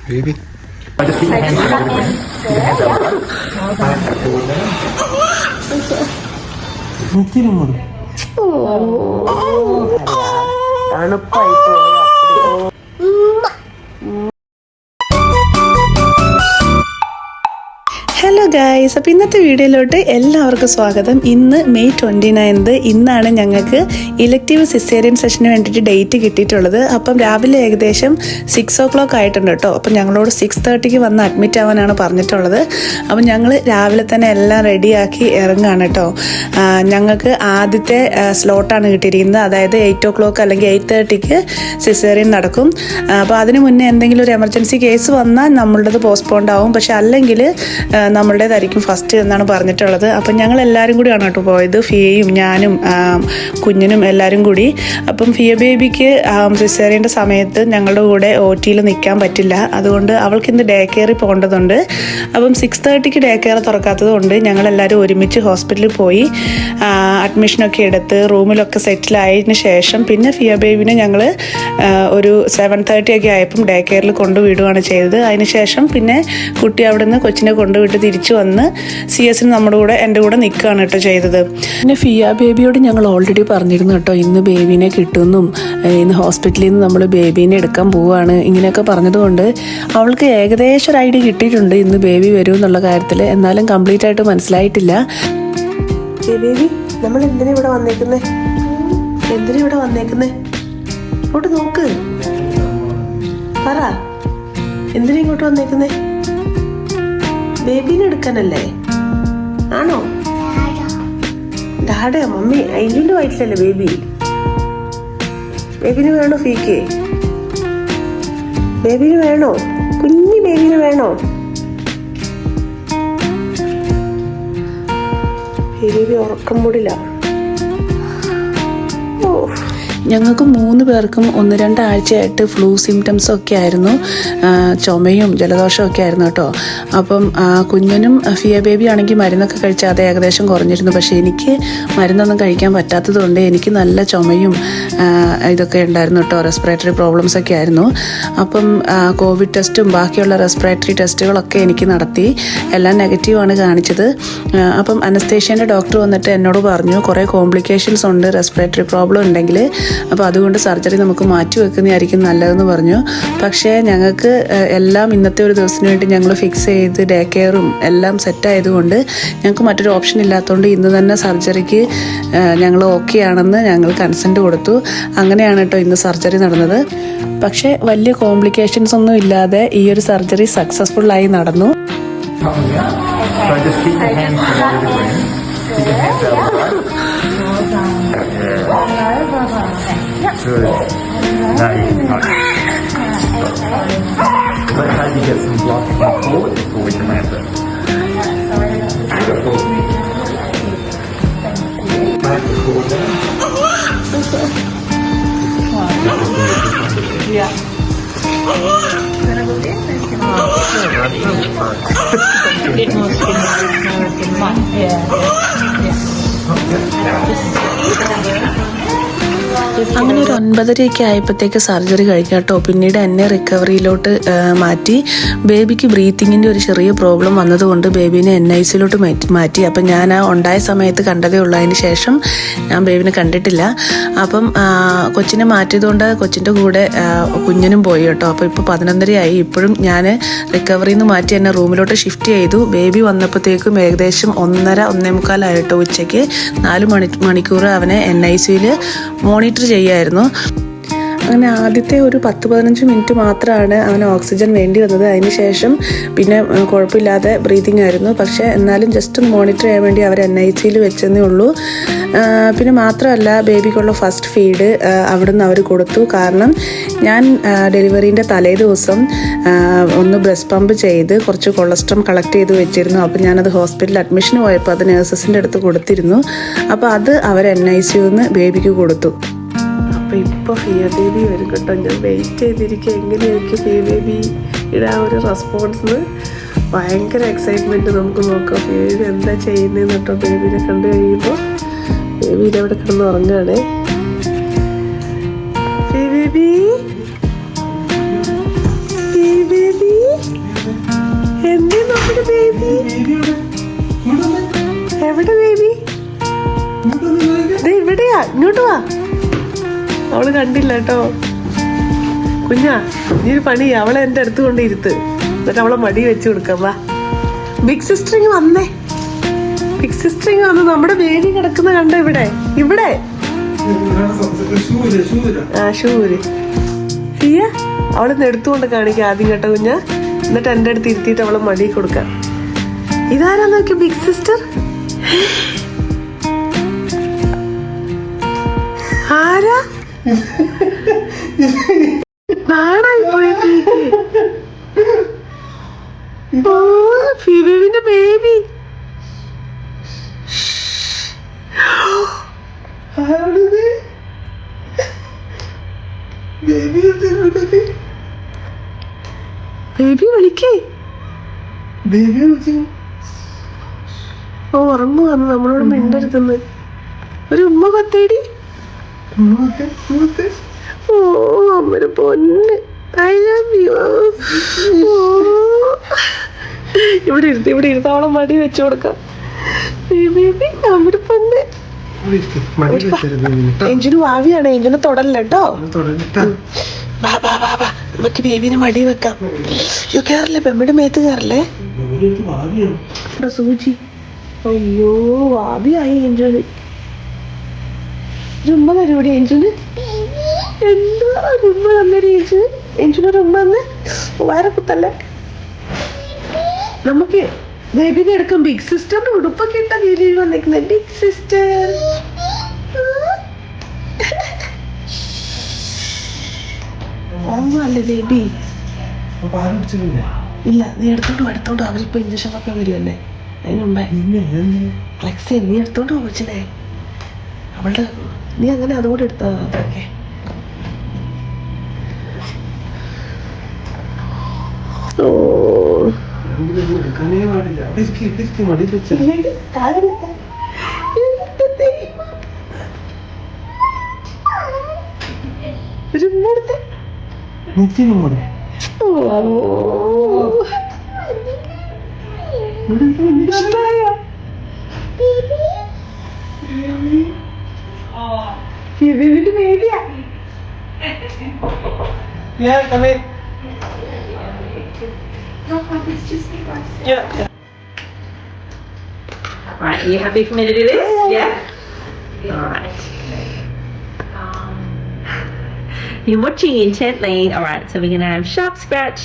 Baby. I just keep your hands out of the ring. Keep your hands out of the ring. Forward down. മുത്തിനും തണുപ്പായി പോയി. Hello guys, അപ്പോൾ ഇന്നത്തെ വീഡിയോയിലോട്ട് എല്ലാവർക്കും സ്വാഗതം. ഇന്ന് മെയ് 29 ഇന്നാണ് ഞങ്ങൾക്ക് ഇലക്റ്റീവ് സിസേറിയൻ സെഷന് വേണ്ടിയിട്ട് ഡേറ്റ് കിട്ടിയിട്ടുള്ളത്. അപ്പം രാവിലെ ഏകദേശം 6 o'clock ആയിട്ടുണ്ട് കേട്ടോ. അപ്പം ഞങ്ങളോട് 6:30 വന്ന് അഡ്മിറ്റ് ആവാനാണ് പറഞ്ഞിട്ടുള്ളത്. അപ്പം ഞങ്ങൾ രാവിലെ തന്നെ എല്ലാം റെഡിയാക്കി ഇറങ്ങുകയാണ് കേട്ടോ. ഞങ്ങൾക്ക് ആദ്യത്തെ സ്ലോട്ടാണ് കിട്ടിയിരിക്കുന്നത്. അതായത് 8 o'clock അല്ലെങ്കിൽ 8:30 സിസേറിയൻ നടക്കും. അപ്പോൾ അതിന് മുന്നേ എന്തെങ്കിലും ഒരു എമർജൻസി കേസ് വന്നാൽ നമ്മളുടേത് പോസ്റ്റ്പോണ്ട് ആവും. പക്ഷെ അല്ലെങ്കിൽ നമ്മളുടേതായിരിക്കും ഫസ്റ്റ് എന്നാണ് പറഞ്ഞിട്ടുള്ളത്. അപ്പം ഞങ്ങൾ എല്ലാവരും കൂടിയാണ് കേട്ടോ പോയത്. ഫിയയും ഞാനും കുഞ്ഞിനും എല്ലാവരും കൂടി. അപ്പം ഫിയ ബേബിക്ക് സിസേറിയൻ്റെ സമയത്ത് ഞങ്ങളുടെ കൂടെ OT-യിൽ നിൽക്കാൻ പറ്റില്ല. അതുകൊണ്ട് അവൾക്ക് ഇന്ന് ഡേ കെയറിൽ പോകേണ്ടതുണ്ട്. അപ്പം 6:30 ഡേ കെയർ തുറക്കാത്തത് കൊണ്ട് ഞങ്ങളെല്ലാവരും ഒരുമിച്ച് ഹോസ്പിറ്റലിൽ പോയി അഡ്മിഷനൊക്കെ എടുത്ത് റൂമിലൊക്കെ സെറ്റിലായതിന് ശേഷം പിന്നെ ഫിയ ബേബിനെ ഞങ്ങൾ ഒരു 7:30 ഒക്കെ ആയപ്പം ഡേ കെയറിൽ കൊണ്ടുവിടുകയാണ് ചെയ്തത്. അതിനുശേഷം പിന്നെ കുട്ടി അവിടെ നിന്ന് കൊച്ചിനെ കൊണ്ടുവിട്ട് തിരിച്ചു വന്ന് CS നമ്മുടെ കൂടെ എൻ്റെ കൂടെ നിൽക്കുകയാണ് കേട്ടോ ചെയ്തത്. പിന്നെ ഫിയ ബേബിയോട് ഞങ്ങൾ ഓൾറെഡി പറഞ്ഞിരുന്നു കേട്ടോ, ഇന്ന് ബേബീനെ കിട്ടുമെന്നും ഇന്ന് ഹോസ്പിറ്റലിൽ നിന്ന് നമ്മൾ ബേബീനെ എടുക്കാൻ പോവുകയാണ് ഇങ്ങനെയൊക്കെ പറഞ്ഞതുകൊണ്ട് അവൾക്ക് ഏകദേശം ഒരു ഐഡിയ കിട്ടിയിട്ടുണ്ട് ഇന്ന് ബേബി വരും എന്നുള്ള കാര്യത്തിൽ. എന്നാലും കംപ്ലീറ്റ് ആയിട്ട് മനസ്സിലായിട്ടില്ല. ബേബി, നമ്മൾ എന്തിനാ ഇവിടെ വന്നേക്കുന്നേ? ഇങ്ങോട്ട് നോക്ക്, പറ, എന്തിനാ ഇങ്ങോട്ട് വന്നേക്കുന്നേ? ബേബീനെ എടുക്കാനല്ലേ? ആണോ? ഡാഡ മമ്മി ഐലിൻ്റെ വയറ്റിലല്ലേ ബേബി? ബേബിന് വേണോ ഫീക്ക്? ബേബിന് വേണോ? കുഞ്ഞി ബേബിന് വേണോ? ബേബി ഉറക്കം മൂടില്ല. ഞങ്ങൾക്ക് 3 പേർക്കും 1-2 ആഴ്ചയായിട്ട് ഫ്ലൂ സിംറ്റംസ് ഒക്കെ ആയിരുന്നു. ചുമയും ജലദോഷവും ഒക്കെ ആയിരുന്നു കേട്ടോ. അപ്പം കുഞ്ഞിനും ഫിയ ബേബി ആണെങ്കിൽ മരുന്നൊക്കെ കഴിച്ചാൽ അത് ഏകദേശം കുറഞ്ഞിരുന്നു. പക്ഷേ എനിക്ക് മരുന്നൊന്നും കഴിക്കാൻ പറ്റാത്തത് കൊണ്ട് എനിക്ക് നല്ല ചുമയും ഇതൊക്കെ ഉണ്ടായിരുന്നു കേട്ടോ. റെസ്പിറേറ്ററി പ്രോബ്ലംസ് ഒക്കെ ആയിരുന്നു. അപ്പം കോവിഡ് ടെസ്റ്റും ബാക്കിയുള്ള റെസ്പിറേറ്ററി ടെസ്റ്റുകളൊക്കെ എനിക്ക് നടത്തി. എല്ലാം നെഗറ്റീവാണ് കാണിച്ചത്. അപ്പം അനസ്തേഷ്യൻ്റെ ഡോക്ടർ വന്നിട്ട് എന്നോട് പറഞ്ഞു കുറേ കോംപ്ലിക്കേഷൻസ് ഉണ്ട് റെസ്പിറേറ്ററി പ്രോബ്ലം ഉണ്ടെങ്കിൽ. അപ്പോൾ അതുകൊണ്ട് സർജറി നമുക്ക് മാറ്റി വെക്കുന്നതായിരിക്കും നല്ലതെന്ന് പറഞ്ഞു. പക്ഷേ ഞങ്ങൾക്ക് എല്ലാം ഇന്നത്തെ ഒരു ദിവസത്തിന് വേണ്ടി ഞങ്ങൾ ഫിക്സ് ചെയ്ത് ഡേ കെയറും എല്ലാം സെറ്റായതുകൊണ്ട് ഞങ്ങൾക്ക് മറ്റൊരു ഓപ്ഷൻ ഇല്ലാത്തതുകൊണ്ട് ഇന്ന് തന്നെ സർജറിക്ക് ഞങ്ങൾ ഓക്കെ ആണെന്ന് ഞങ്ങൾ കൺസെൻറ്റ് കൊടുത്തു. അങ്ങനെയാണ് കേട്ടോ ഇന്ന് സർജറി നടന്നത്. പക്ഷേ വലിയ കോംപ്ലിക്കേഷൻസ് ഒന്നും ഇല്ലാതെ ഈ ഒരു സർജറി സക്സസ്ഫുള്ളായി നടന്നു. Good. Now you can touch. Let's have you get some blood forward before we can land it. Beautiful. Back to forward down. Yeah. Gonna go in? Bit more skin. അങ്ങനെ ഒരു 9:30 ആയപ്പോഴത്തേക്ക് surgery കഴിഞ്ഞു കേട്ടോ. പിന്നീട് എന്നെ റിക്കവറിയിലോട്ട് മാറ്റി. ബേബിക്ക് ബ്രീത്തിങ്ങിൻ്റെ ഒരു ചെറിയ പ്രോബ്ലം വന്നതുകൊണ്ട് ബേബീനെ NICയിലോട്ട് മാറ്റി. അപ്പം ഞാൻ ഉണ്ടായ സമയത്ത് കണ്ടതേ ഉള്ളൂ. അതിന് ശേഷം ഞാൻ ബേബിനെ കണ്ടിട്ടില്ല. അപ്പം കൊച്ചിനെ മാറ്റിയതുകൊണ്ട് കൊച്ചിൻ്റെ കൂടെ കുഞ്ഞിനും പോയി കേട്ടോ. അപ്പോൾ ഇപ്പോൾ 11:30 ആയി. ഇപ്പോഴും ഞാൻ റിക്കവറിയിൽ നിന്ന് മാറ്റി എന്നെ റൂമിലോട്ട് ഷിഫ്റ്റ് ചെയ്തു. ബേബി വന്നപ്പോഴത്തേക്കും ഏകദേശം 1:30-1:45 ആയിട്ടോ. ഉച്ചയ്ക്ക് 4 മണിക്കൂർ അവനെ NICയിൽ മോണിറ്റർ ചെയ്യായിരുന്നു. അങ്ങനെ ആദ്യത്തെ ഒരു 10-15 മിനിറ്റ് മാത്രമാണ് അവന് ഓക്സിജൻ വേണ്ടി വന്നത്. അതിനുശേഷം പിന്നെ കുഴപ്പമില്ലാതെ ബ്രീതിങ് ആയിരുന്നു. പക്ഷേ എന്നാലും ജസ്റ്റ് ഒന്ന് മോണിറ്റർ ചെയ്യാൻ വേണ്ടി അവർ NICയിൽ വെച്ചെന്നേ ഉള്ളൂ. പിന്നെ മാത്രമല്ല ബേബിക്കുള്ള ഫസ്റ്റ് ഫീഡ് അവിടുന്ന് അവർ കൊടുത്തു. കാരണം ഞാൻ ഡെലിവറീൻ്റെ തലേ ദിവസം ഒന്ന് ബ്രസ്റ്റ് പമ്പ് ചെയ്ത് കുറച്ച് കൊളസ്ട്രോൾ കളക്ട് ചെയ്ത് വെച്ചിരുന്നു. അപ്പോൾ ഞാനത് ഹോസ്പിറ്റലിൽ അഡ്മിഷന് പോയപ്പോൾ അത് നേഴ്സസിൻ്റെ അടുത്ത് കൊടുത്തിരുന്നു. അപ്പോൾ അത് അവർ NICയിൽ നിന്ന് ബേബിക്ക് കൊടുത്തു. അപ്പോൾ ഇപ്പോൾ ഫിയ ബേബി വരും കേട്ടോ. ഞാൻ വെയിറ്റ് ചെയ്തിരിക്കുക എങ്ങനെയായിരിക്കും ഫിയ ബേബിയുടെ ആ ഒരു റെസ്പോൺസ്. ഭയങ്കര എക്സൈറ്റ്മെൻറ്റ്. നമുക്ക് നോക്കാം ബേബി എന്താ ചെയ്യുന്നതെന്ന് കേട്ടോ. ബേബിനെ കണ്ടു കഴിയുമ്പോൾ ബേബി ഇതവിടെ കിടന്ന് ഉറങ്ങുകയാണേ. ബേബി ബേബി എവിടെ ബേബി? ഇവിടെയാ, ഇങ്ങോട്ട് വാ. അവള് കണ്ടില്ല കേട്ടോ. കുഞ്ഞാ, നീ ഒരു പണി, അവളെ എന്റെ അടുത്ത് കൊണ്ട് ഇരുത്ത്, എന്നിട്ട് അവളെ മടി വെച്ച് കൊടുക്കാം. വാ, ബിഗ് സിസ്റ്ററിങ് വന്നേ. ബിഗ് സിസ്റ്ററിങ് വന്ന് നമ്മുടെ ബേബി കിടക്കുന്ന കണ്ട ഇവിടെ. ഇവിടെ ആ ഷൂര് ഫിയ, അവളെ എടുത്തുകൊണ്ട് കാണിക്കാം ആദ്യം കേട്ടോ കുഞ്ഞാ, എന്നിട്ട് എന്റെ അടുത്ത് ഇരുത്തിയിട്ട് അവളെ മടി കൊടുക്കാം. ഇതാരാ നോക്കി, ബിഗ് സിസ്റ്റർ. ആരാ? ഫിബിന്റെ ബേബി. ബേബി വിളിക്കേ. ഓ ഉറങ്ങുവന്ന്, നമ്മളോട് മിണ്ടരുതെന്ന്. ഒരു ഉമ്മ പത്തേടി. ഓ അമ്മയുടെ പൊന്ന്, ഐ ലവ് യു. ഇവിടെ ഇരുത്ത്, ഇവിടെ ഇരുത്ത്, അവളെ മടി വെച്ചു കൊടുക്കാം. ബേബി അമ്മയുടെ പൊന്ന്. എഞ്ചിന് ഭാവിയാണ്, എഞ്ചിനെ തൊടല്ല കേട്ടോ. നമുക്ക് ബേബിനെ മടി വെക്കാം. കേറില്ലേ, ബെമ്മയുടെ മേത്ത് കേറല്ലേ. സൂചി. അയ്യോ ഭാവിയായി എഞ്ചിന്. ഉമ്മ തരും ഇവിടെ എഞ്ചിന്. എന്താ ഉമ്മ തന്നൊരു എഞ്ചിന്? എഞ്ചിനൊരു ഉമ്മ തന്ന് വേറെ കുത്തല്ലേ. നമുക്ക് ബേബിനെ എടുക്കാം. ബിഗ് സിസ്റ്ററിന്റെ ഉടുപ്പൊക്കെ ഇട്ട രീതിയിൽ വന്നിരിക്കുന്നത് ബിഗ് സിസ്റ്റർ. ഓർമ്മല്ലേ ബേബി? ഇല്ല, നീ എടുത്തോണ്ട് അവരിപ്പോ ഇഞ്ചക്ഷനൊക്കെ വരുമല്ലേ, അതിന് മുമ്പേ ഫ്ലെക്സ് നീ എടുത്തോണ്ട് പോയിച്ചേ. അവളുടെ നീ അങ്ങനെ അതുകൂടെ എടുത്താ അതൊക്കെ. ഓ ബേബിയാ. Yeah. Alright, are you happy for me to do this? Yeah? Alright. You're watching intently. Alright, so we're going to have sharp scratch.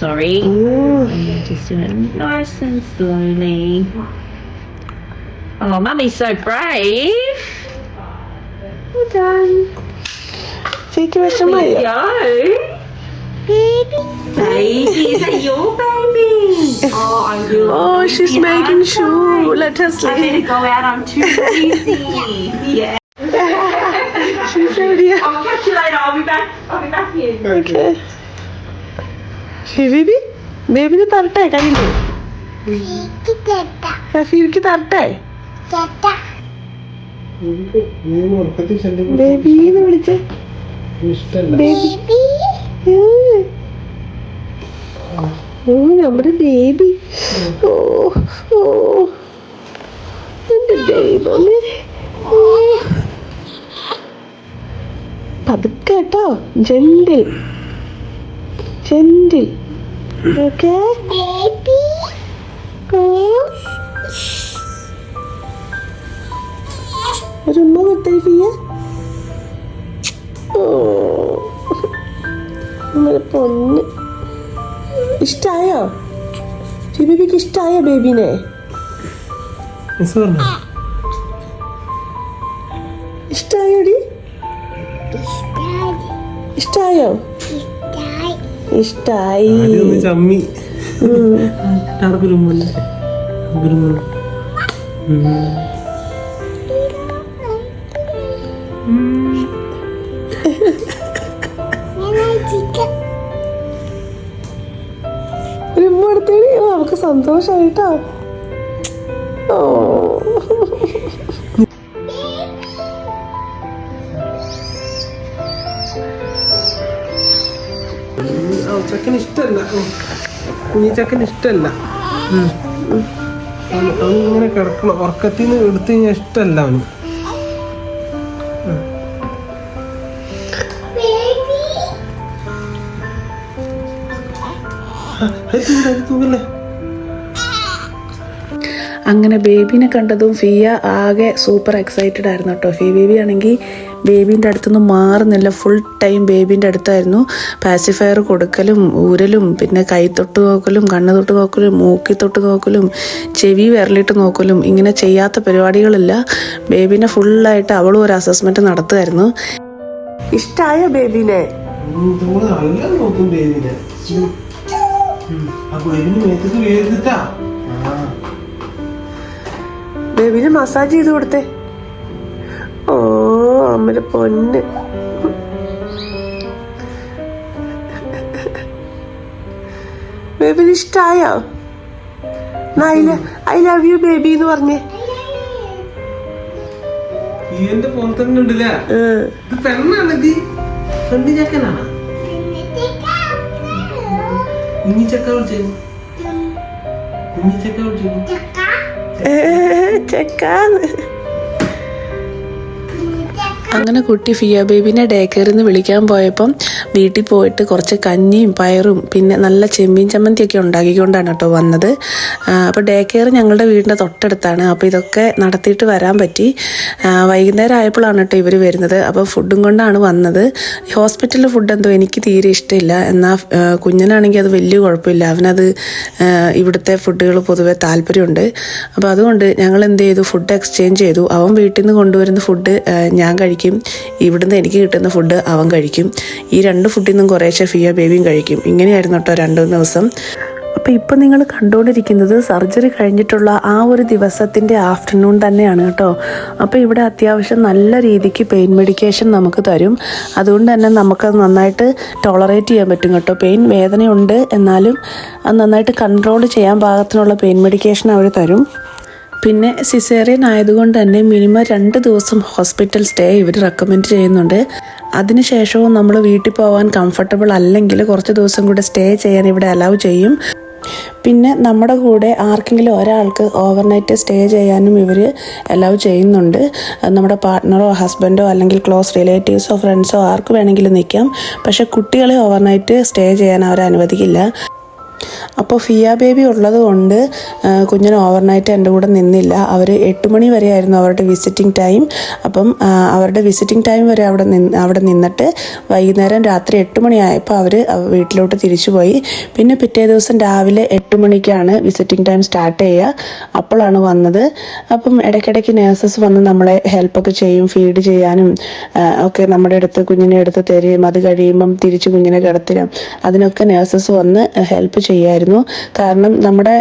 Sorry. And just do it nice and slowly. Oh, Mummy's so brave. Well done. There you go. Baby, is that your baby? Oh, I will. Oh, she's making shoe. Let us I better go out. I'm too busy. Yeah. She's ready. I'll catch you later. I'll be back here. Okay. Baby, ബേബിന് തരട്ടെ കയ്യില്. ഫീൽക്ക് തരട്ടെ. ബേബിന്ന് വിളിച്ചേ. Baby. ഓ നമ്മുടെ baby. ഓ ഓ എന്റെ baby. പതുക്കെ കേട്ടോ, gentle gentle. Okay. ഒരു ഉമ്മ കൊടുത്തേ ഫിയ. ഓ നമ്മുടെ പൊന്ന്. ഇഷ്ടായോ ബേബിക്ക്? ഇഷ്ടായോ ബേബിനെ? ഇഷ്ടായോടി? ഇഷ്ടായോ? ഇഷ്ടായി. ചമ്മി. ഒരു ഉമ്മ എടുത്തേ. നമുക്ക് സന്തോഷായിട്ടോ. ഓ ചെക്കന് ഇഷ്ടമല്ല, കുഞ്ഞി ചെക്കന് ഇഷ്ടമല്ല. അവനിങ്ങനെ കിടക്കണം. ഉറക്കത്തിൽ നിന്ന് എടുത്തു കഴിഞ്ഞാൽ ഇഷ്ടമല്ല അവന്. തൂങ്ങല്ലേ. അങ്ങനെ ബേബീനെ കണ്ടതും ഫിയ ആകെ സൂപ്പർ എക്സൈറ്റഡ് ആയിരുന്നു കേട്ടോ. ബേബി ആണെങ്കിൽ ബേബീൻ്റെ അടുത്തൊന്നും മാറുന്നില്ല. ഫുൾ ടൈം ബേബീൻ്റെ അടുത്തായിരുന്നു. പാസിഫയർ കൊടുക്കലും ഊരലും പിന്നെ കൈ തൊട്ട് നോക്കലും കണ്ണ് തൊട്ട് നോക്കലും മൂക്കി തൊട്ട് നോക്കലും ചെവി വിരലിട്ട് നോക്കലും ഇങ്ങനെ ചെയ്യാത്ത പരിപാടികളില്ല. ബേബീനെ ഫുള്ളായിട്ട് അവളും ഒരു അസസ്മെൻറ്റ് നടത്തുമായിരുന്നു. ഇഷ്ടമായ ബേബീനെ? നല്ല നോക്കും ബേബീനെ. ബേബീനെ മസാജ് ചെയ്ത് കൊടുത്തേ. ഓ അമ്മയുടെ പൊന്ന്. ബേബിന് ഇഷ്ടായോ? ഐ ലവ് യു ബേബി എന്ന് പറഞ്ഞേ. പോലെ തന്നെ ഉണ്ടല്ലേ. പെണ്ണാണ് ഇത്. പെണ്ണ് ചക്കനാണ്. കുഞ്ഞി ചക്ക വിളിച്ചു. കുഞ്ഞി ചക്ക വിളിച്ചു. ചെക്കാന്ന്. അങ്ങനെ കുട്ടി ഫിയ ബേബീനെ ഡേ കെയറിൽ നിന്ന് വിളിക്കാൻ പോയപ്പം വീട്ടിൽ പോയിട്ട് കുറച്ച് കഞ്ഞിയും പയറും പിന്നെ നല്ല ചെമ്മീൻ ചമ്മന്തിയൊക്കെ ഉണ്ടാക്കിക്കൊണ്ടാണ് കേട്ടോ വന്നത്. അപ്പോൾ ഡേ കെയർ ഞങ്ങളുടെ വീടിൻ്റെ തൊട്ടടുത്താണ്. അപ്പോൾ ഇതൊക്കെ നടത്തിയിട്ട് വരാൻ പറ്റി. വൈകുന്നേരം ആയപ്പോഴാണ് കേട്ടോ ഇവർ വരുന്നത്. അപ്പോൾ ഫുഡും കൊണ്ടാണ് വന്നത്. ഹോസ്പിറ്റലിലെ ഫുഡ് എന്തോ എനിക്ക് തീരെ ഇഷ്ടമില്ല. എന്നാൽ കുഞ്ഞിനാണെങ്കിൽ അത് വലിയ കുഴപ്പമില്ല. അവനത് ഇവിടുത്തെ ഫുഡുകൾ പൊതുവെ താല്പര്യമുണ്ട്. അപ്പോൾ അതുകൊണ്ട് ഞങ്ങൾ എന്ത് ചെയ്തു, ഫുഡ് എക്സ്ചേഞ്ച് ചെയ്തു. അവൻ വീട്ടിൽ നിന്ന് കൊണ്ടുവരുന്ന ഫുഡ് ഞാൻ കഴിക്കും, ഇവിടുന്ന് എനിക്ക് കിട്ടുന്ന ഫുഡ് അവൻ കഴിക്കും. ഈ രണ്ട് ഫുഡിൽ നിന്നും കുറേശ്ശെ ഫിയ ബേബിയും കഴിക്കും. ഇങ്ങനെയായിരുന്നു കേട്ടോ 2 ദിവസം. അപ്പോൾ ഇപ്പം നിങ്ങൾ കണ്ടുകൊണ്ടിരിക്കുന്നത് സർജറി കഴിഞ്ഞിട്ടുള്ള ആ ഒരു ദിവസത്തിൻ്റെ ആഫ്റ്റർനൂൺ തന്നെയാണ് കേട്ടോ. അപ്പോൾ ഇവിടെ അത്യാവശ്യം നല്ല രീതിക്ക് പെയിൻ മെഡിക്കേഷൻ നമുക്ക് തരും. അതുകൊണ്ട് തന്നെ നമുക്കത് നന്നായിട്ട് ടോളറേറ്റ് ചെയ്യാൻ പറ്റും കേട്ടോ. പെയിൻ വേദനയുണ്ട് എന്നാലും അത് നന്നായിട്ട് കൺട്രോൾ ചെയ്യാൻ പാകത്തിനുള്ള പെയിൻ മെഡിക്കേഷൻ അവർ തരും. പിന്നെ സിസേറിയൻ ആയതുകൊണ്ട് തന്നെ മിനിമം 2 ദിവസം ഹോസ്പിറ്റൽ സ്റ്റേ ഇവർ റെക്കമെൻഡ് ചെയ്യുന്നുണ്ട്. അതിനുശേഷവും നമ്മൾ വീട്ടിൽ പോകാൻ കംഫർട്ടബിൾ അല്ലെങ്കിൽ കുറച്ച് ദിവസം കൂടെ സ്റ്റേ ചെയ്യാൻ ഇവിടെ അലൗ ചെയ്യും. പിന്നെ നമ്മുടെ കൂടെ ആർക്കെങ്കിലും ഒരാൾക്ക് ഓവർനൈറ്റ് സ്റ്റേ ചെയ്യാനും ഇവർ അലൗ ചെയ്യുന്നുണ്ട്. നമ്മുടെ പാർട്ട്ണറോ ഹസ്ബൻഡോ അല്ലെങ്കിൽ ക്ലോസ് റിലേറ്റീവ്സോ ഫ്രണ്ട്സോ ആർക്ക് വേണമെങ്കിലും നിൽക്കാം. പക്ഷേ കുട്ടികളെ ഓവർനൈറ്റ് സ്റ്റേ ചെയ്യാൻ അവർ അനുവദിക്കില്ല. അപ്പോൾ ഫിയ ബേബി ഉള്ളത് കൊണ്ട് കുഞ്ഞിന് ഓവർനൈറ്റ് എൻ്റെ കൂടെ നിന്നില്ല. അവർ 8 മണി വരെ ആയിരുന്നു അവരുടെ വിസിറ്റിംഗ് ടൈം. അപ്പം അവരുടെ വിസിറ്റിംഗ് ടൈം വരെ അവിടെ നിന്നിട്ട് വൈകുന്നേരം രാത്രി 8 മണിയായപ്പോൾ അവർ വീട്ടിലോട്ട് തിരിച്ചു പോയി. പിന്നെ പിറ്റേ ദിവസം രാവിലെ 8 മണിക്കാണ് വിസിറ്റിംഗ് ടൈം സ്റ്റാർട്ട് ചെയ്യുക. അപ്പോഴാണ് വന്നത്. അപ്പം ഇടയ്ക്കിടയ്ക്ക് നേഴ്സസ് വന്ന് നമ്മളെ ഹെൽപ്പൊക്കെ ചെയ്യും. ഫീഡ് ചെയ്യാനും ഒക്കെ നമ്മുടെ അടുത്ത് കുഞ്ഞിനെ എടുത്ത് തരും. അത് കഴിയുമ്പം തിരിച്ച് കുഞ്ഞിനെ കിടത്തിലും അതിനൊക്കെ നേഴ്സസ് വന്ന് ഹെൽപ്പ് ചെയ്യായിരുന്നു. കാരണം നമ്മുടെ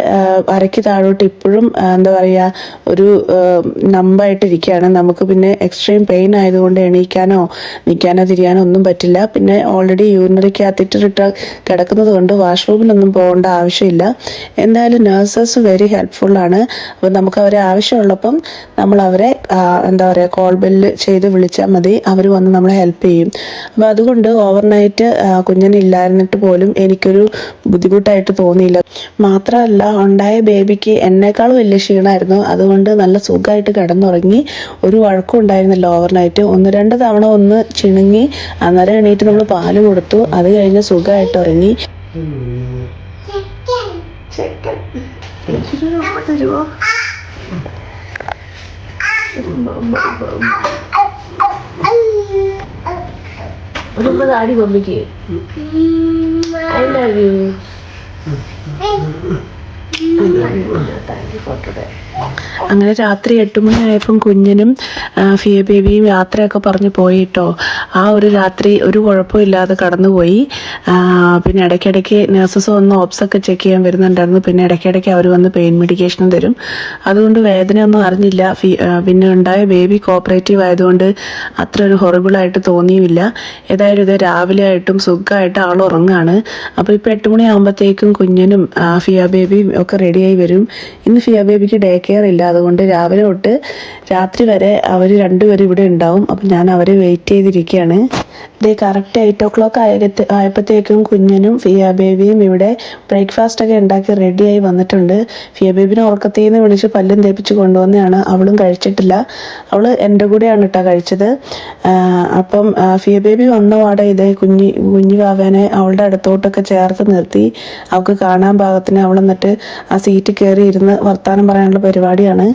അരയ്ക്ക് താഴോട്ട് ഇപ്പോഴും എന്താ പറയുക ഒരു നമ്പായിട്ടിരിക്കുകയാണ്. നമുക്ക് പിന്നെ എക്സ്ട്രീം പെയിൻ ആയതുകൊണ്ട് എണീക്കാനോ നിൽക്കാനോ തിരിയാനോ ഒന്നും പറ്റില്ല. പിന്നെ ഓൾറെഡി യൂറിനറി കാത്തറ്റർ ഇട്ട് കിടക്കുന്നത് കൊണ്ട് വാഷ്റൂമിലൊന്നും പോകേണ്ട ആവശ്യമില്ല. എന്തായാലും നഴ്സസ് വെരി ഹെൽപ്ഫുള്ളാണ്. അപ്പോൾ നമുക്ക് അവരെ ആവശ്യമുള്ളപ്പം നമ്മൾ അവരെ എന്താ പറയുക കോൾ ബെല്ല് ചെയ്ത് വിളിച്ചാൽ മതി. അവർ വന്ന് നമ്മളെ ഹെൽപ്പ് ചെയ്യും. അപ്പോൾ അതുകൊണ്ട് ഓവർനൈറ്റ് കുഞ്ഞിനില്ലായിരുന്നിട്ട് പോലും എനിക്കൊരു ബുദ്ധിമുട്ടായിട്ട് തോന്നിയില്ല. മാത്രമല്ല ഉണ്ടായ ബേബിക്ക് എന്നെക്കാൾ വലിയ ക്ഷീണമായിരുന്നു. അതുകൊണ്ട് നല്ല സുഖമായിട്ട് കിടന്നുറങ്ങി. ഒരു വഴക്കം ഉണ്ടായിരുന്നില്ല ഓവർനൈറ്റ്. 1-2 തവണ ഒന്ന് ചിണുങ്ങി. അന്നേരം എണീറ്റ് നമ്മൾ പാല് കൊടുത്തു. അത് കഴിഞ്ഞ് സുഖമായിട്ട് ഉറങ്ങി. താടി കൊമ്പിക്ക് I love you. അങ്ങനെ രാത്രി 8 മണിയായപ്പം കുഞ്ഞിനും ഫിയ ബേബിയും യാത്രയൊക്കെ പറഞ്ഞ് പോയിട്ടോ. ആ ഒരു രാത്രി ഒരു കുഴപ്പമില്ലാതെ കടന്നുപോയി. പിന്നെ ഇടയ്ക്കിടയ്ക്ക് നഴ്സസ് വന്ന് ഓപ്സൊക്കെ ചെക്ക് ചെയ്യാൻ വരുന്നുണ്ടായിരുന്നു. പിന്നെ ഇടയ്ക്കിടയ്ക്ക് അവർ വന്ന് പെയിൻ മെഡിക്കേഷനും തരും. അതുകൊണ്ട് വേദനയൊന്നും അറിഞ്ഞില്ല. പിന്നെ ഉണ്ടായ ബേബി കോപ്പറേറ്റീവ് ആയതുകൊണ്ട് അത്ര ഒരു ഹൊറിബിളായിട്ട് തോന്നിയുമില്ല. ഏതായാലും ഇത് രാവിലെ ആയിട്ടും സുഖമായിട്ട് ആൾ ഉറങ്ങാണ്. അപ്പോൾ ഇപ്പോൾ 8 മണിയാകുമ്പോഴത്തേക്കും കുഞ്ഞിനും ഫിയ ബേബിയും ഒക്കെ റെഡിയായി വരും. ഇന്ന് ഫിയ ബേബിക്ക് ഡേ കെയർ ഇല്ല. അതുകൊണ്ട് രാവിലെ തൊട്ട് രാത്രി വരെ അവർ രണ്ടുപേരും ഇവിടെ ഉണ്ടാവും. അപ്പം ഞാൻ അവരെ വെയിറ്റ് ചെയ്തിരിക്കുകയാണ്. ഇത് കറക്റ്റ് 8 o'clock ആയപ്പോഴത്തേക്കും കുഞ്ഞനും ഫിയ ബേബിയും ഇവിടെ ബ്രേക്ക്ഫാസ്റ്റ് ഒക്കെ ഉണ്ടാക്കി റെഡിയായി വന്നിട്ടുണ്ട്. ഫിയ ബേബിനെ ഉറക്കത്തിൽ നിന്ന് വിളിച്ച് പല്ലും തേപ്പിച്ച് കൊണ്ടുവന്നതാണ്. അവളും കഴിച്ചിട്ടില്ല. അവൾ എൻ്റെ കൂടെയാണ് കേട്ടോ കഴിച്ചത്. അപ്പം ഫിയ ബേബി വന്ന പാടെ ഇതേ കുഞ്ഞു വാവേനെ അവളുടെ അടുത്തോട്ടൊക്കെ ചേർത്ത് നിർത്തി അവൾക്ക് കാണാൻ പാകത്തിന് അവൾ എന്നിട്ട് ആ സീറ്റിൽ കയറി ഇരുന്ന് വർത്താനം പറയാനുള്ള പരിപാടിയാണ്.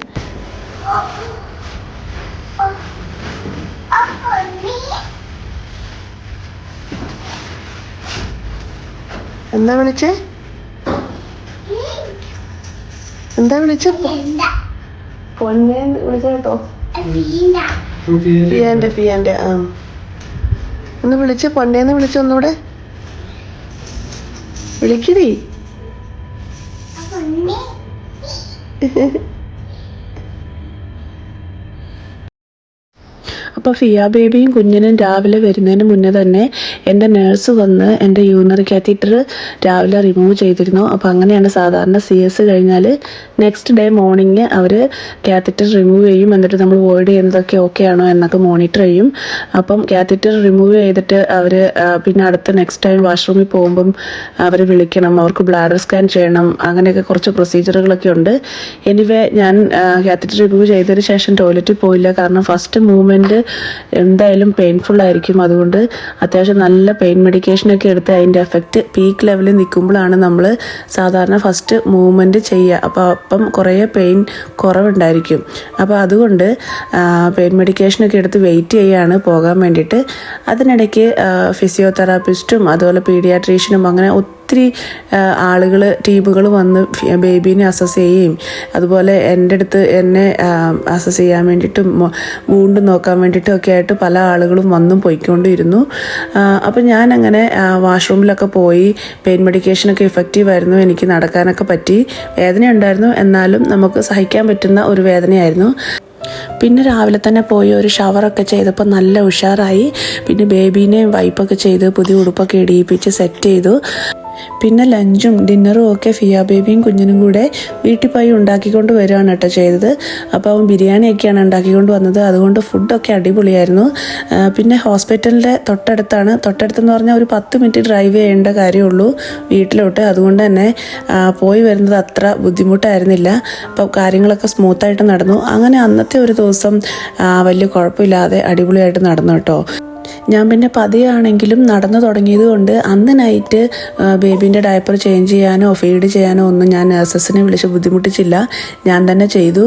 എന്താ വിളിച്ചേ? പൊന്നെ വിളിച്ച കേട്ടോ. ഫിയാന്റെ ആ ഒന്ന് വിളിച്ച് പൊന്നേന്ന് വിളിച്ച ഒന്നൂടെ വിളിക്കടി. അപ്പോൾ ഫിയ ബേബിയും കുഞ്ഞിനും രാവിലെ വരുന്നതിന് മുന്നേ തന്നെ എൻ്റെ നേഴ്സ് വന്ന് എൻ്റെ യൂറിനറി കാത്തീറ്റർ രാവിലെ റിമൂവ് ചെയ്തിരുന്നു. അപ്പോൾ അങ്ങനെയാണ് സാധാരണ CS കഴിഞ്ഞാൽ നെക്സ്റ്റ് ഡേ മോർണിംഗ് അവർ കാത്തീറ്റർ റിമൂവ് ചെയ്യും. എന്നിട്ട് നമ്മൾ വോയിഡ് ചെയ്യുന്നതൊക്കെ ഓക്കെ ആണോ എന്നൊക്കെ മോണിറ്റർ ചെയ്യും. അപ്പം കാത്തീറ്റർ റിമൂവ് ചെയ്തിട്ട് അവർ പിന്നെ അടുത്ത നെക്സ്റ്റ് ടൈം വാഷ്റൂമിൽ പോകുമ്പം അവർ വിളിക്കണം, അവർക്ക് ബ്ലാഡർ സ്കാൻ ചെയ്യണം, അങ്ങനെയൊക്കെ കുറച്ച് പ്രൊസീജിയറുകളൊക്കെ ഉണ്ട്. എനിവേ ഞാൻ കാത്തീറ്റർ റിമൂവ് ചെയ്തതിന് ശേഷം ടോയ്ലറ്റിൽ പോയില്ല. കാരണം ഫസ്റ്റ് മൂവ്മെൻറ്റ് എന്തായാലും പെയിൻഫുൾ ആയിരിക്കും. അതുകൊണ്ട് അത്യാവശ്യം നല്ല പെയിൻ മെഡിക്കേഷനൊക്കെ എടുത്ത് അതിൻ്റെ എഫക്റ്റ് പീക്ക് ലെവലിൽ നിൽക്കുമ്പോഴാണ് നമ്മൾ സാധാരണ ഫസ്റ്റ് മൂവ്മെൻറ്റ് ചെയ്യുക. അപ്പം കുറേ പെയിൻ കുറവുണ്ടായിരിക്കും. അപ്പോൾ അതുകൊണ്ട് പെയിൻ മെഡിക്കേഷനൊക്കെ എടുത്ത് വെയിറ്റ് ചെയ്യുകയാണ് പോകാൻ വേണ്ടിയിട്ട്. അതിനിടയ്ക്ക് ഫിസിയോതെറാപ്പിസ്റ്റും അതുപോലെ പീഡിയാട്രീഷ്യനും അങ്ങനെ ഒത്തിരി ടീമുകൾ വന്ന് ബേബീനെ അസസ് ചെയ്യുകയും അതുപോലെ എൻ്റെ അടുത്ത് എന്നെ അസസ് ചെയ്യാൻ വേണ്ടിയിട്ടും വൂണ്ട് നോക്കാൻ വേണ്ടിയിട്ടും ഒക്കെ ആയിട്ട് പല ആളുകളും വന്നും പോയിക്കൊണ്ടിരുന്നു. അപ്പം ഞാനങ്ങനെ വാഷ്റൂമിലൊക്കെ പോയി പെയിൻ മെഡിക്കേഷനൊക്കെ ഇഫക്റ്റീവ് ആയിരുന്നു. എനിക്ക് നടക്കാനൊക്കെ പറ്റി. വേദന ഉണ്ടായിരുന്നു, എന്നാലും നമുക്ക് സഹിക്കാൻ പറ്റുന്ന ഒരു വേദനയായിരുന്നു. പിന്നെ രാവിലെ തന്നെ പോയി ഒരു ഷവറൊക്കെ ചെയ്തപ്പോൾ നല്ല ഉഷാറായി. പിന്നെ ബേബീനെയും വൈപ്പൊക്കെ ചെയ്ത് പുതിയ ഉടുപ്പൊക്കെ ഇടിയിപ്പിച്ച് സെറ്റ് ചെയ്തു. പിന്നെ ലഞ്ചും ഡിന്നറും ഒക്കെ ഫിയ ബേബിയും കുഞ്ഞിനും കൂടെ വീട്ടിൽ പോയി ഉണ്ടാക്കിക്കൊണ്ട് വരികയാണ് കേട്ടോ ചെയ്തത്. അപ്പോൾ അവൻ ബിരിയാണിയൊക്കെയാണ് ഉണ്ടാക്കിക്കൊണ്ട് വന്നത്. അതുകൊണ്ട് ഫുഡൊക്കെ അടിപൊളിയായിരുന്നു. പിന്നെ ഹോസ്പിറ്റലിൻ്റെ തൊട്ടടുത്തെന്ന് പറഞ്ഞാൽ ഒരു 10 മിനിറ്റ് ഡ്രൈവ് ചെയ്യേണ്ട കാര്യമുള്ളൂ വീട്ടിലോട്ട്. അതുകൊണ്ട് തന്നെ പോയി വരുന്നത് അത്ര ബുദ്ധിമുട്ടായിരുന്നില്ല. അപ്പോൾ കാര്യങ്ങളൊക്കെ സ്മൂത്തായിട്ട് നടന്നു. അങ്ങനെ അന്നത്തെ ഒരു ദിവസം വലിയ കുഴപ്പമില്ലാതെ അടിപൊളിയായിട്ട് നടന്നു കേട്ടോ. ഞാൻ പിന്നെ പതിയാണെങ്കിലും നടന്നു തുടങ്ങിയത് കൊണ്ട് അന്ന് നൈറ്റ് ബേബീൻ്റെ ഡയപ്പർ ചേഞ്ച് ചെയ്യാനോ ഫീഡ് ചെയ്യാനോ ഒന്നും ഞാൻ നഴ്സസിനെ വിളിച്ച് ബുദ്ധിമുട്ടിച്ചില്ല. ഞാൻ തന്നെ ചെയ്തു.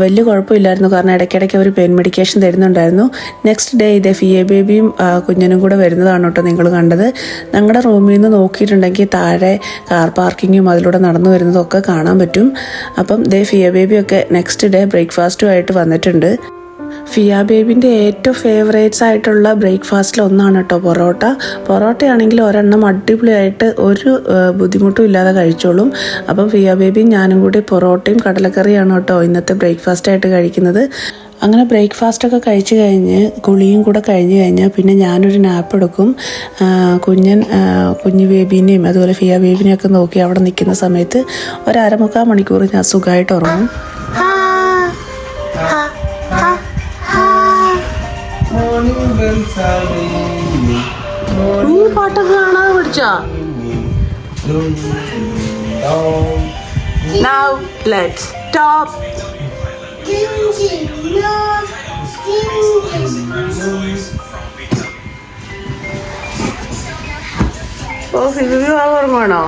വലിയ കുഴപ്പമില്ലായിരുന്നു. കാരണം ഇടയ്ക്കിടയ്ക്ക് അവർ പെയിൻ മെഡിക്കേഷൻ തരുന്നുണ്ടായിരുന്നു. നെക്സ്റ്റ് ഡേ ഇതേ ഫിയ ബേബിയും കുഞ്ഞിനും കൂടെ വരുന്നതാണ് കേട്ടോ നിങ്ങൾ കണ്ടത്. ഞങ്ങളുടെ റൂമിൽ നിന്ന് നോക്കിയിട്ടുണ്ടെങ്കിൽ താഴെ കാർ പാർക്കിങ്ങും അതിലൂടെ നടന്നു വരുന്നതും ഒക്കെ കാണാൻ പറ്റും. അപ്പം ദേ ഫിയ ബേബിയൊക്കെ നെക്സ്റ്റ് ഡേ ബ്രേക്ക്ഫാസ്റ്റുമായിട്ട് വന്നിട്ടുണ്ട്. ഫിയ ബേബിൻ്റെ ഏറ്റവും ഫേവറേറ്റ്സ് ആയിട്ടുള്ള ബ്രേക്ക്ഫാസ്റ്റിൽ ഒന്നാണ് കേട്ടോ പൊറോട്ടയാണെങ്കിൽ ഒരെണ്ണം അടിപൊളിയായിട്ട് ഒരു ബുദ്ധിമുട്ടും ഇല്ലാതെ കഴിച്ചോളും. അപ്പം ഫിയ ബേബിയും ഞാനും കൂടി പൊറോട്ടയും കടലക്കറിയാണ് കേട്ടോ ഇന്നത്തെ ബ്രേക്ക്ഫാസ്റ്റായിട്ട് കഴിക്കുന്നത്. അങ്ങനെ ബ്രേക്ക്ഫാസ്റ്റൊക്കെ കഴിച്ച് കഴിഞ്ഞ് കുളിയും കൂടെ കഴിഞ്ഞ് കഴിഞ്ഞാൽ പിന്നെ ഞാനൊരു നാപ്പ് എടുക്കും. കുഞ്ഞു ബേബീനെയും അതുപോലെ ഫിയ ബേബിനെയൊക്കെ നോക്കി അവിടെ നിൽക്കുന്ന സമയത്ത് ഒരു 1/4 മണിക്കൂർ ഞാൻ സുഖമായിട്ട് ഉറങ്ങും. നീ പാട്ടൊക്കെ കാണാതെ പഠിച്ചോ? Now let's stop. ഓ ഫിബി ഓർമ്മയാണോ?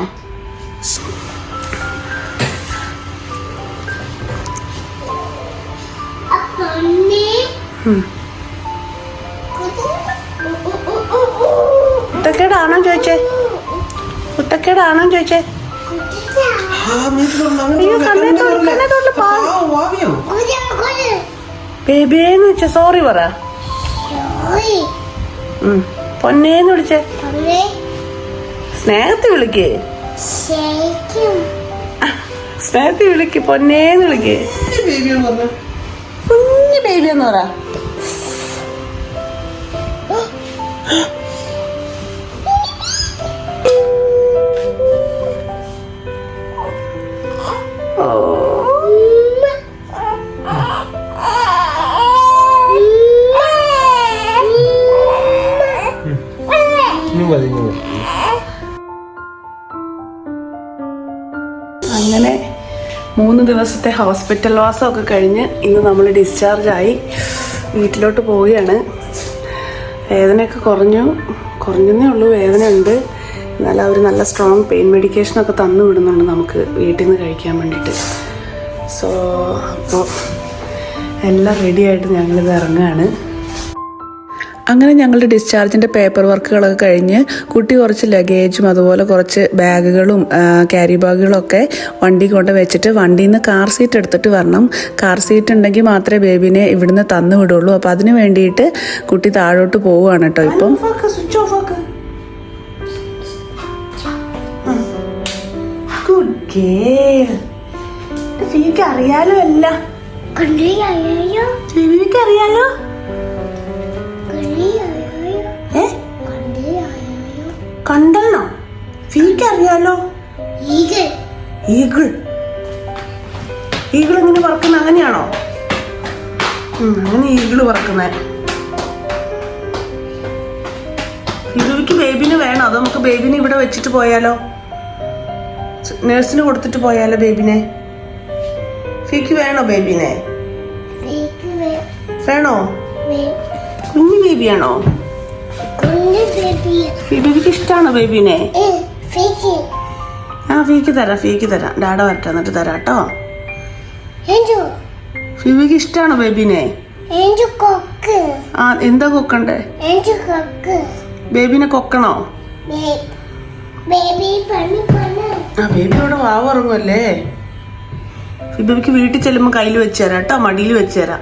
കുത്തക്കേടാണോ ചോദിച്ചേ? ബേബിയെന്ന് വെച്ച സോറി പറ. പൊന്നേന്ന് വിളിച്ചേ. സ്നേഹത്തിൽ വിളിക്ക് പൊന്നേന്ന് വിളിക്ക്. കുഞ്ഞു ബേബിയെന്ന് പറ. അങ്ങനെ 3 ദിവസത്തെ ഹോസ്പിറ്റൽ വാസമൊക്കെ കഴിഞ്ഞ് ഇന്ന് നമ്മൾ ഡിസ്ചാർജായി വീട്ടിലോട്ട് പോവുകയാണ്. വേദനയൊക്കെ കുറഞ്ഞെന്നേ ഉള്ളൂ, വേദന ഉണ്ട്. എന്നാലും അവർ നല്ല സ്ട്രോങ് പെയിൻ മെഡിക്കേഷനൊക്കെ തന്നു വിടുന്നുണ്ട് നമുക്ക് വീട്ടിൽ നിന്ന് കഴിക്കാൻ വേണ്ടിയിട്ട്. സോ അപ്പോൾ എല്ലാം റെഡിയായിട്ട് ഞങ്ങളിത് ഇറങ്ങുകയാണ്. അങ്ങനെ ഞങ്ങളുടെ ഡിസ്ചാർജിൻ്റെ പേപ്പർ വർക്കുകളൊക്കെ കഴിഞ്ഞ് കുട്ടി കുറച്ച് ലഗേജും അതുപോലെ കുറച്ച് ബാഗുകളും ക്യാരി ബാഗുകളൊക്കെ വണ്ടി കൊണ്ട് വെച്ചിട്ട് വണ്ടിയിൽ നിന്ന് കാർ സീറ്റ് എടുത്തിട്ട് വരണം. കാർ സീറ്റ് ഉണ്ടെങ്കിൽ മാത്രമേ ബേബിനെ ഇവിടുന്ന് തന്നു വിടുള്ളൂ. അപ്പോൾ അതിന് വേണ്ടിയിട്ട് കുട്ടി താഴോട്ട് പോവുകയാണ് കേട്ടോ. ഇപ്പം അറിയാലോ എല്ലാം അറിയാലോ. കണ്ടല്ലോ, ഫീക്ക് അറിയാലോ. ഈഗിൾ എങ്ങനെ പറക്കുന്ന? അങ്ങനെയാണോ? അങ്ങനെ ഈഗിള് പറക്കുന്നത്. ഫിബിക്ക് ബേബിന് വേണോ? അത് നമുക്ക് ബേബിനെ ഇവിടെ വെച്ചിട്ട് പോയാലോ? നേഴ്സിന് കൊടുത്തിട്ട് പോയാലോ ബേബിനെ? ഫീക്ക് വേണോ ബേബിനെ? വേണോ? കുഞ്ഞു ബേബിയാണോ? ഫിബിക്ക് ഇഷ്ടമാണോ ബേബിനെ? ഫീക്ക് തരാം. ഡാഡ വരട്ടെ എന്നിട്ട് തരാം കേട്ടോ. ഫിബിക്ക് ഇഷ്ടമാണോ ബേബിനെ? എന്താ കൊക്കണ്ടേ? ബേബിനെ കൊക്കണോ? ബേബി ഇവിടെ വാവുറങ്ങുമല്ലേ. ഫിബിക്ക് വീട്ടിൽ ചെല്ലുമ്പോൾ കയ്യിൽ വെച്ച് തരാം കേട്ടോ, മടിയിൽ വെച്ച് തരാം.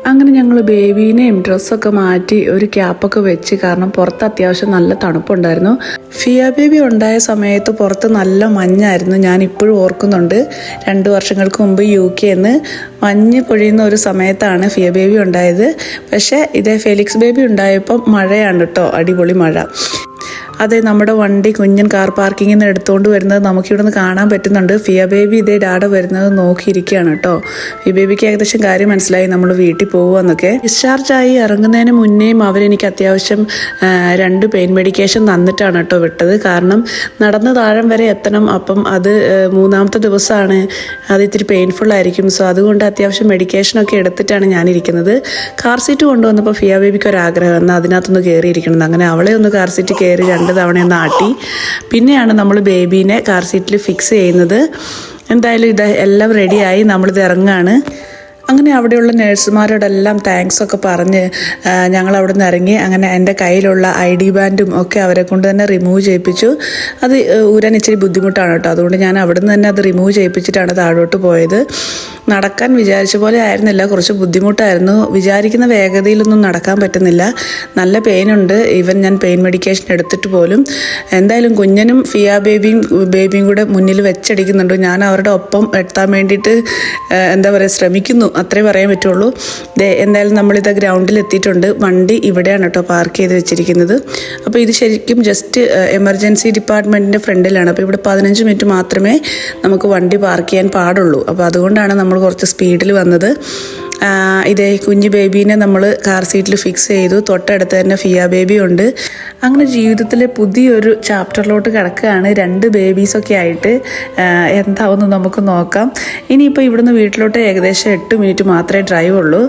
അങ്ങനെ ഞങ്ങൾ ബേബീനെയും ഡ്രസ്സൊക്കെ മാറ്റി ഒരു ക്യാപ്പൊക്കെ വെച്ച്, കാരണം പുറത്ത് അത്യാവശ്യം നല്ല തണുപ്പുണ്ടായിരുന്നു. ഫിയ ബേബി ഉണ്ടായ സമയത്ത് പുറത്ത് നല്ല മഞ്ഞായിരുന്നു. ഞാൻ ഇപ്പോഴും ഓർക്കുന്നുണ്ട്. 2 വർഷങ്ങൾക്ക് മുമ്പ് UK-ന്ന് മഞ്ഞ് പൊഴിയുന്ന ഒരു സമയത്താണ് ഫിയ ബേബി ഉണ്ടായത്. പക്ഷേ ഇതേ ഫെലിക്സ് ബേബി ഉണ്ടായപ്പം മഴയാണ് കേട്ടോ, അടിപൊളി മഴ. അതെ, നമ്മുടെ വണ്ടി കുഞ്ഞൻ കാർ പാർക്കിങ്ങിൽ നിന്ന് എടുത്തുകൊണ്ട് വരുന്നത് നമുക്കിവിടുന്ന് കാണാൻ പറ്റുന്നുണ്ട്. ഫിയ ബേബി ഇതേ ഡാഡ വരുന്നത് നോക്കിയിരിക്കുകയാണ് കേട്ടോ. ഫിയ ബേബിക്ക് ഏകദേശം കാര്യം മനസ്സിലായി നമ്മൾ വീട്ടിൽ പോകുമെന്നൊക്കെ. ഡിസ്ചാർജായി ഇറങ്ങുന്നതിന് മുന്നേയും അവരെനിക്ക് അത്യാവശ്യം 2 പെയിൻ മെഡിക്കേഷൻ തന്നിട്ടാണ് കേട്ടോ വിട്ടത്. കാരണം നടന്ന് താഴം വരെ എത്തണം. അപ്പം അത് 3-ാമത്തെ ദിവസമാണ്, അത് ഇത്തിരി പെയിൻഫുൾ ആയിരിക്കും. സോ അതുകൊണ്ട് അത്യാവശ്യം മെഡിക്കേഷനൊക്കെ എടുത്തിട്ടാണ് ഞാനിരിക്കുന്നത്. കാർ സീറ്റ് കൊണ്ടുവന്നപ്പോൾ ഫിയ ബേബിക്ക് ഒരാഗ്രഹം എന്നാൽ അതിനകത്തൊന്ന് കയറിയിരിക്കണം. അങ്ങനെ അവളെ ഒന്ന് കാർ സീറ്റ് കയറി 2 തവണ ഒന്ന് ആട്ടി. പിന്നെയാണ് നമ്മൾ ബേബീനെ കാർ സീറ്റിൽ ഫിക്സ് ചെയ്യുന്നത്. എന്തായാലും ഇത് എല്ലാം റെഡിയായി നമ്മളിത് ഇറങ്ങുകയാണ്. അങ്ങനെ അവിടെയുള്ള നഴ്സുമാരോടെല്ലാം താങ്ക്സ് ഒക്കെ പറഞ്ഞ് ഞങ്ങൾ അവിടെ നിന്ന് ഇറങ്ങി. അങ്ങനെ എൻ്റെ കയ്യിലുള്ള ID ബാൻഡും ഒക്കെ അവരെ കൊണ്ട് തന്നെ റിമൂവ് ചെയ്യിപ്പിച്ചു. അത് ഊരാൻ ഇച്ചിരി ബുദ്ധിമുട്ടാണ് കേട്ടോ. അതുകൊണ്ട് ഞാൻ അവിടെ നിന്ന് തന്നെ അത് റിമൂവ് ചെയ്യിപ്പിച്ചിട്ടാണ് താഴോട്ട് പോയത്. നടക്കാൻ വിചാരിച്ച പോലെ ആയിരുന്നില്ല, കുറച്ച് ബുദ്ധിമുട്ടായിരുന്നു. വിചാരിക്കുന്ന വേഗതയിലൊന്നും നടക്കാൻ പറ്റുന്നില്ല. നല്ല പെയിനുണ്ട്. ഈവൻ ഞാൻ പെയിൻ മെഡിക്കേഷൻ എടുത്തിട്ട് പോലും. എന്തായാലും കുഞ്ഞനും ഫിയ ബേബിയും കൂടെ മുന്നിൽ വെച്ചടിക്കുന്നുണ്ട്. ഞാൻ അവരുടെ ഒപ്പം എത്താൻ വേണ്ടിയിട്ട് എന്താ പറയുക ശ്രമിക്കുന്നു, അത്രേ പറയാൻ പറ്റുള്ളൂ. എന്തായാലും നമ്മളിത് ഗ്രൗണ്ടിൽ എത്തിയിട്ടുണ്ട്. വണ്ടി ഇവിടെയാണ് കേട്ടോ പാർക്ക് ചെയ്ത് വെച്ചിരിക്കുന്നത്. അപ്പോൾ ഇത് ശരിക്കും ജസ്റ്റ് എമർജൻസി ഡിപ്പാർട്ട്മെൻറ്റിൻ്റെ ഫ്രണ്ടിലാണ്. അപ്പോൾ ഇവിടെ 15 മിനിറ്റ് മാത്രമേ നമുക്ക് വണ്ടി പാർക്ക് ചെയ്യാൻ പാടുള്ളൂ. അപ്പോൾ അതുകൊണ്ടാണ് നമ്മൾ കുറച്ച് സ്പീഡിൽ വന്നത്. ഇതേ കുഞ്ഞു ബേബീനെ നമ്മൾ കാർ സീറ്റിൽ ഫിക്സ് ചെയ്തു. തൊട്ടടുത്ത് തന്നെ ഫിയ ബേബി ഉണ്ട്. അങ്ങനെ ജീവിതത്തിലെ പുതിയൊരു ചാപ്റ്ററിലോട്ട് കിടക്കുകയാണ്. 2 ബേബീസൊക്കെ ആയിട്ട്. എന്താവുമെന്ന് നമുക്ക് നോക്കാം. ഇനിയിപ്പോൾ ഇവിടുന്ന് വീട്ടിലോട്ട് ഏകദേശം 8 മിനിറ്റ് മാത്രമേ ഡ്രൈവ് ഉള്ളൂ.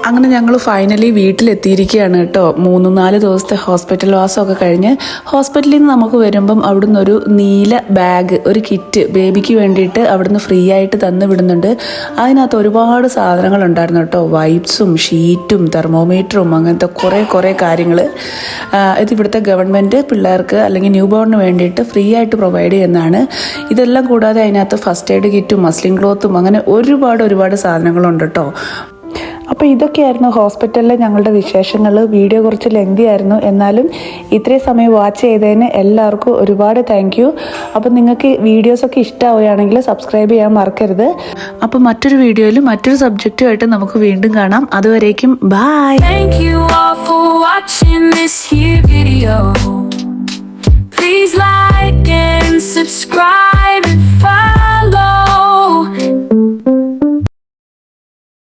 അങ്ങനെ ഞങ്ങൾ ഫൈനലി വീട്ടിലെത്തിയിരിക്കുകയാണ് കേട്ടോ. 3-4 ദിവസത്തെ ഹോസ്പിറ്റൽ വാസമൊക്കെ കഴിഞ്ഞ് ഹോസ്പിറ്റലിൽ നിന്ന് നമുക്ക് വരുമ്പം അവിടുന്ന് ഒരു നീല ബാഗ്, ഒരു കിറ്റ് ബേബിക്ക് വേണ്ടിയിട്ട് അവിടുന്ന് ഫ്രീ ആയിട്ട് തന്നു വിടുന്നുണ്ട്. അതിനകത്ത് ഒരുപാട് സാധനങ്ങളുണ്ടായിരുന്നു കേട്ടോ. വൈപ്സും ഷീറ്റും തെർമോമീറ്ററും അങ്ങനത്തെ കുറേ കാര്യങ്ങൾ. ഇത് ഇവിടുത്തെ ഗവൺമെൻറ് പിള്ളേർക്ക് അല്ലെങ്കിൽ ന്യൂ ബോർണിന് വേണ്ടിയിട്ട് ഫ്രീ ആയിട്ട് പ്രൊവൈഡ് ചെയ്യുന്നതാണ്. ഇതെല്ലാം കൂടാതെ അതിനകത്ത് ഫസ്റ്റ് എയ്ഡ് കിറ്റും മസ്ലിൻ ക്ലോത്തും അങ്ങനെ ഒരുപാട് സാധനങ്ങളുണ്ട് കേട്ടോ. അപ്പോൾ ഇതൊക്കെയായിരുന്നു ഹോസ്പിറ്റലിലെ ഞങ്ങളുടെ വിശേഷങ്ങൾ. വീഡിയോ കുറച്ച് ലെങ്തി ആയിരുന്നു, എന്നാലും ഇത്രയും സമയം വാച്ച് ചെയ്തതിന് എല്ലാവർക്കും ഒരുപാട് താങ്ക് യു. അപ്പോൾ നിങ്ങൾക്ക് വീഡിയോസൊക്കെ ഇഷ്ടമാവുകയാണെങ്കിൽ സബ്സ്ക്രൈബ് ചെയ്യാൻ മറക്കരുത്. അപ്പോൾ മറ്റൊരു വീഡിയോയിൽ മറ്റൊരു സബ്ജക്റ്റുമായിട്ട് നമുക്ക് വീണ്ടും കാണാം. അതുവരേക്കും by. Thank you all for watching this here video. Please like and subscribe and follow.